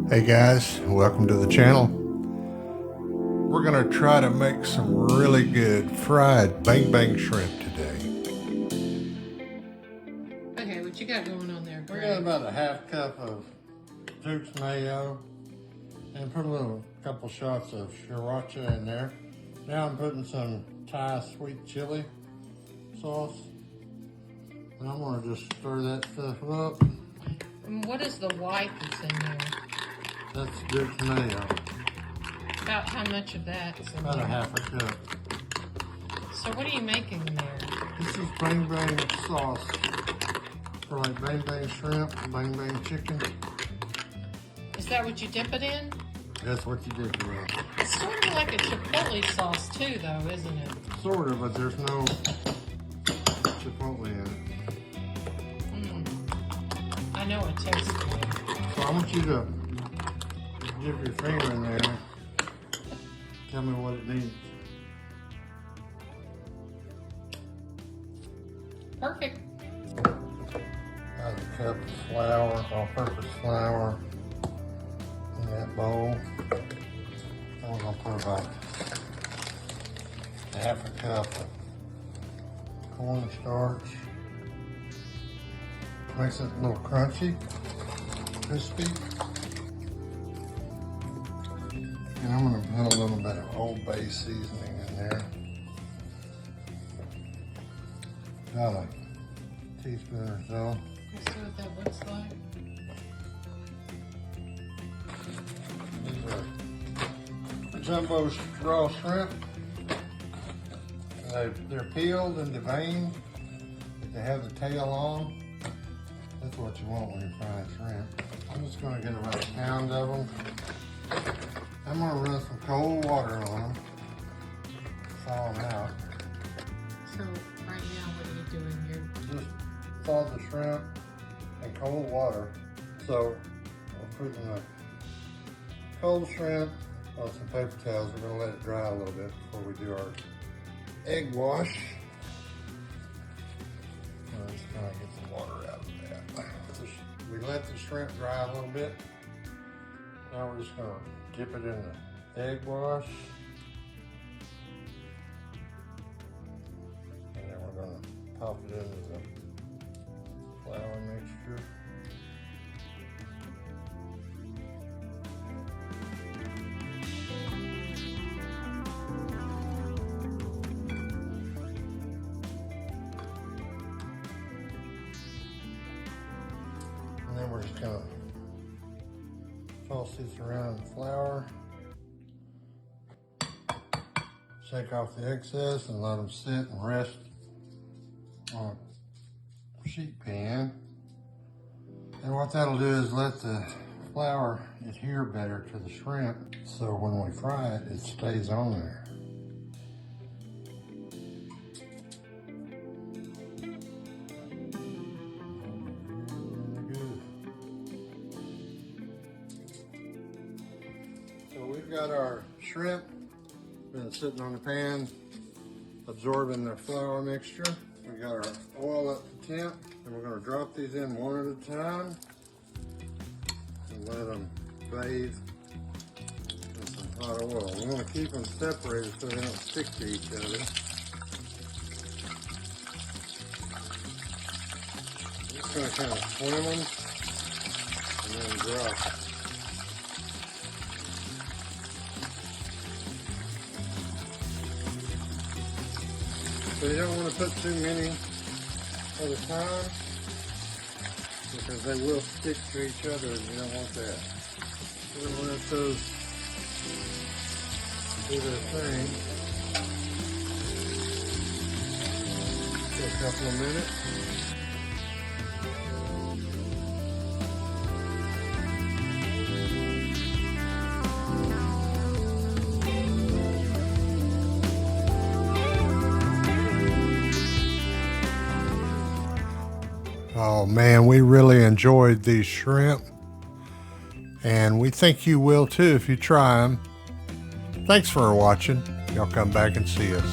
Hey guys, welcome to the channel. We're gonna try to make some really good fried bang bang shrimp today. Okay, what you got going on there, Greg? We got about a half cup of Duke's Mayo and put a couple shots of Sriracha in there. Now I'm putting some Thai sweet chili sauce. And I'm gonna just stir that stuff up. And what is the white that's in there? That's Duke's Mayo. About how much of that is in About there? a half a cup. So what are you making in there? This is bang bang sauce for like bang bang shrimp, bang bang chicken. Is that what you dip it in? That's what you did for it. It's sort of like a chipotle sauce too, though, isn't it? Sort of, but there's no chipotle in it. I know it tastes good. So I want you to dip your finger in there. Tell me what it needs. Perfect. About a cup of flour, all-purpose flour in that bowl. And we're gonna put about a half a cup of corn starch. Makes it a little crunchy, crispy. And I'm gonna put a little bit of Old Bay Seasoning in there. About a teaspoon or so. Let's see what that looks like. These are jumbo raw shrimp. They're peeled and deveined. They have the tail on. That's what you want when you're frying shrimp. I'm just going to get about a pound of them. I'm going to run some cold water on them. Thaw them out. So right now, what are you doing here? Just thaw the shrimp in cold water. So we're putting the cold shrimp on some paper towels. We're going to let it dry a little bit before we do our egg wash. Let's kind of get some water out of that. We let the shrimp dry a little bit. Now we're just going to dip it in the egg wash. And then we're going to pop it into the flour mixture. And then we're just gonna toss these around in the flour. Shake off the excess and let them sit and rest on a sheet pan. And what that'll do is let the flour adhere better to the shrimp, so when we fry it, it stays on there. So we've got our shrimp been sitting on the pan, absorbing the flour mixture. We got our oil at the temp, and we're going to drop these in one at a time and let them bathe in some hot oil. We want to keep them separated so they don't stick to each other. Just going to kind of swim them and then drop. So you don't want to put too many at a time because they will stick to each other and you don't want that. So we're going to let those do their thing for a couple of minutes. Oh man, we really enjoyed these shrimp, and we think you will too if you try them. Thanks for watching. Y'all come back and see us.